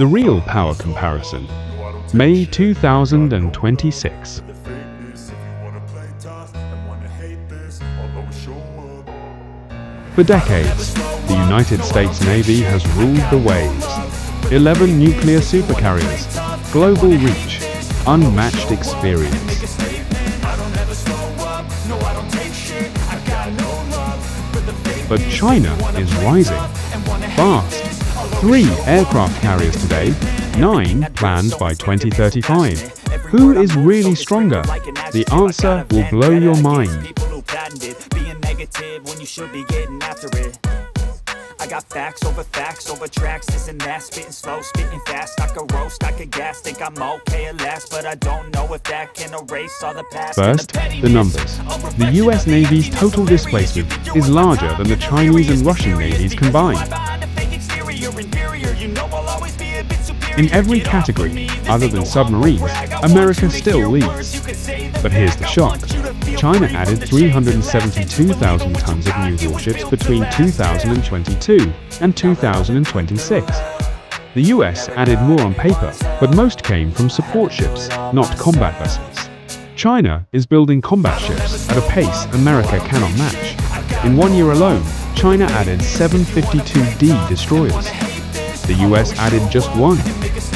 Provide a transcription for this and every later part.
The real power comparison. May 2026. For decades, the United States Navy has ruled the waves. 11 nuclear supercarriers, global reach, unmatched experience. But China is rising, fast. 3 aircraft carriers today, 9 planned by 2035. Who is really stronger? The answer will blow your mind. I got facts over tracks, isn't that spitting slow, spitting fast, I could roast, I could gas, think I'm okay at last, but I don't know if that can erase all the past. First, the numbers. The US Navy's total displacement is larger than the Chinese and Russian navies combined. In every category, other than submarines, America still leads. But here's the shock. China added 372,000 tons of new warships between 2022 and 2026. The US added more on paper, but most came from support ships, not combat vessels. China is building combat ships at a pace America cannot match. In 1 year alone, China added 752D destroyers. The US added just 1.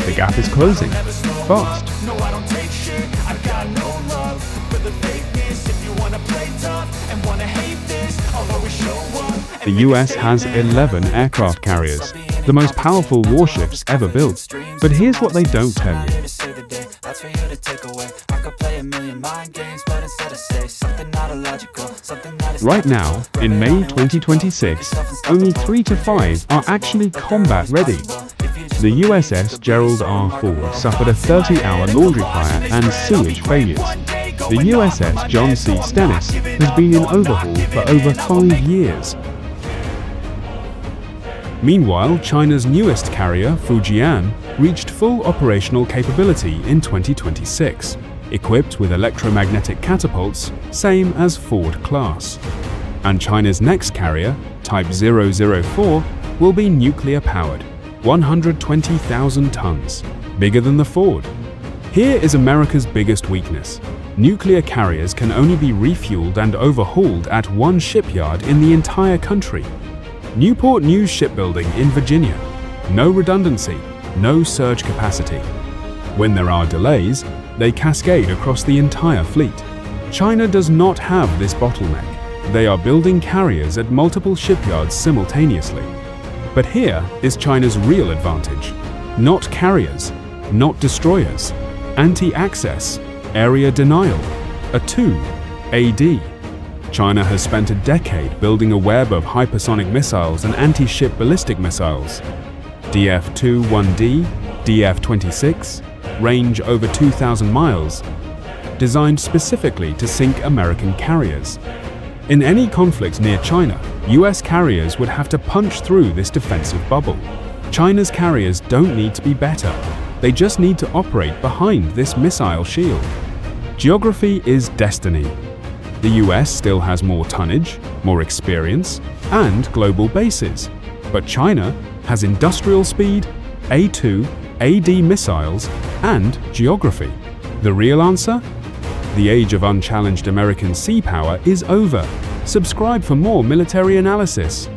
The gap is closing, fast. The US has 11 aircraft carriers, the most powerful warships ever built. But here's what they don't tell you. Right now, in May 2026, only 3 to 5 are actually combat ready. The USS Gerald R suffered a 30-hour laundry fire and sewage failures. The USS John C. Stennis has been in overhaul for over 5 years. Meanwhile, China's newest carrier, Fujian, reached full operational capability in 2026, equipped with electromagnetic catapults, same as Ford class. And China's next carrier, Type 004, will be nuclear-powered, 120,000 tons, bigger than the Ford. Here is America's biggest weakness. Nuclear carriers can only be refueled and overhauled at one shipyard in the entire country. Newport News Shipbuilding in Virginia. No redundancy, no surge capacity. When there are delays, they cascade across the entire fleet. China does not have this bottleneck. They are building carriers at multiple shipyards simultaneously. But here is China's real advantage. Not carriers, not destroyers. Anti-access, area denial, a 2, AD. China has spent a decade building a web of hypersonic missiles and anti-ship ballistic missiles. DF-21D, DF-26, range over 2,000 miles, designed specifically to sink American carriers. In any conflict near China, US carriers would have to punch through this defensive bubble. China's carriers don't need to be better. They just need to operate behind this missile shield. Geography is destiny. The US still has more tonnage, more experience, and global bases. But China has industrial speed, A2, AD missiles, and geography. The real answer? The age of unchallenged American sea power is over. Subscribe for more military analysis.